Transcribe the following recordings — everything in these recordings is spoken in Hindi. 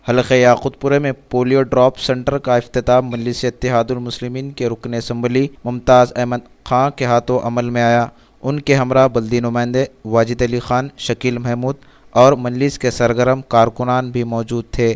हलक़े याक़ूतपुरे में पोलियो ड्रॉप सेंटर का इफ्तिताम मजलिस इत्तेहादुल मुस्लिमीन के रुकन असम्बली मुमताज़ अहमद खां के हाथों अमल में आया। उनके हमरा बल्दी नुमाइंदे वाजिद अली खान, शकील महमूद और मजलिस के सरगर्म कारकुनान भी मौजूद थे।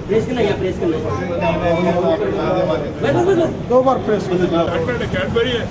प्रेस करना या प्रेस करना दो बार प्रेस कैडबरी है।